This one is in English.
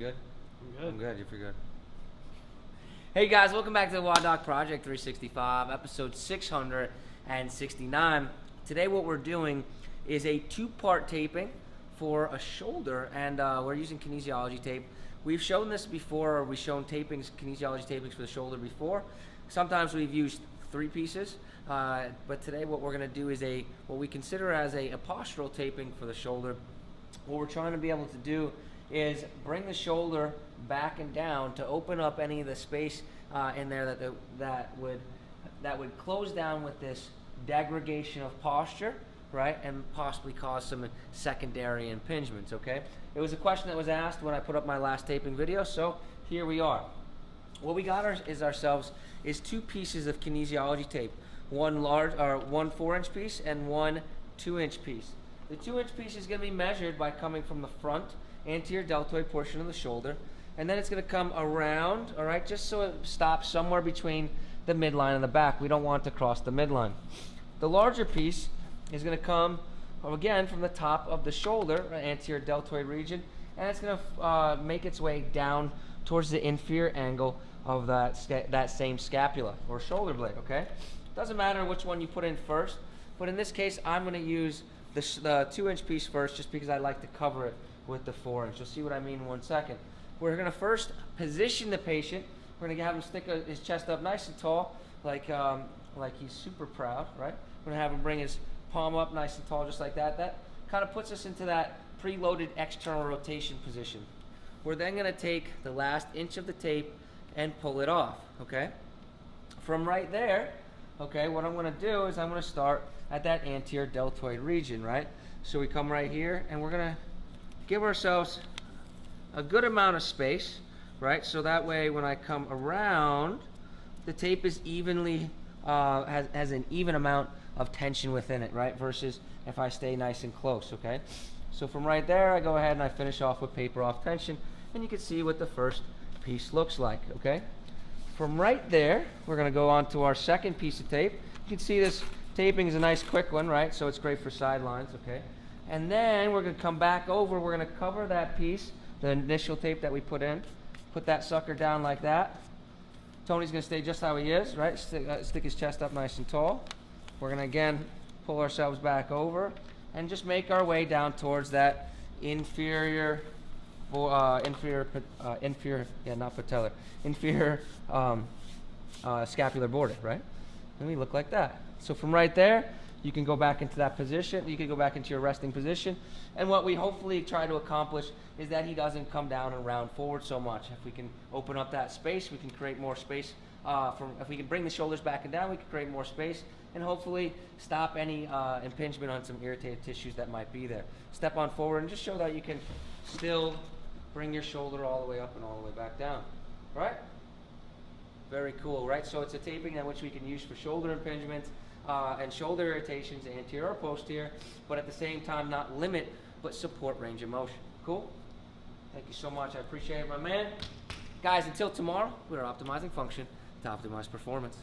good? I'm good. I'm good. You're pretty good. Hey guys, welcome back to the WODDoc Project 365, episode 669. Today what we're doing is a two-part taping for a shoulder, and we're using kinesiology tape. We've shown this before, or we've shown tapings, kinesiology tapings for the shoulder before. Sometimes we've used three pieces, but today what we're going to do is what we consider as a postural taping for the shoulder. What we're trying to be able to do is bring the shoulder back and down to open up any of the space in there that would close down with this degradation of posture, right, and possibly cause some secondary impingements. Okay, it was a question that was asked when I put up my last taping video, so here we are. What we got is two pieces of kinesiology tape, one 4-inch piece and one 2-inch piece. The 2-inch piece is going to be measured by coming from the front anterior deltoid portion of the shoulder, and then it's going to come around, all right, just so it stops somewhere between the midline and the back. We don't want to cross the midline. The larger piece is going to come, again, from the top of the shoulder, anterior deltoid region, and it's going to make its way down towards the inferior angle of that same scapula or shoulder blade, okay? Doesn't matter which one you put in first, but in this case, I'm going to use the 2-inch piece first just because I like to cover it with the 4-inch. You'll see what I mean in 1 second. We're going to first position the patient. We're going to have him stick his chest up nice and tall, like he's super proud, right? We're going to have him bring his palm up nice and tall, just like that. That kind of puts us into that preloaded external rotation position. We're then going to take the last inch of the tape and pull it off, okay? From right there, okay, what I'm going to do is I'm going to start at that anterior deltoid region, right? So we come right here, and we're going to give ourselves a good amount of space, right? So that way when I come around, the tape is evenly, has an even amount of tension within it, right? Versus if I stay nice and close, okay? So from right there, I go ahead and I finish off with paper off tension, and you can see what the first piece looks like, okay? From right there, we're gonna go on to our second piece of tape. You can see this taping is a nice quick one, right? So it's great for sidelines, okay? And then we're gonna come back over, we're gonna cover that piece, the initial tape that we put in, put that sucker down like that. Tony's gonna stay just how he is, right? Stick his chest up nice and tall. We're gonna again pull ourselves back over and just make our way down towards that inferior scapular border, right? And we look like that. So from right there, you can go back into that position. You can go back into your resting position. And what we hopefully try to accomplish is that he doesn't come down and round forward so much. If we can open up that space, we can create more space. If we can bring the shoulders back and down, we can create more space and hopefully stop any impingement on some irritated tissues that might be there. Step on forward and just show that you can still bring your shoulder all the way up and all the way back down, right? Very cool, right? So it's a taping that which we can use for shoulder impingements and shoulder irritations, anterior or posterior, but at the same time not limit, but support range of motion. Cool? Thank you so much. I appreciate it, my man. Guys, until tomorrow, we are optimizing function to optimize performance.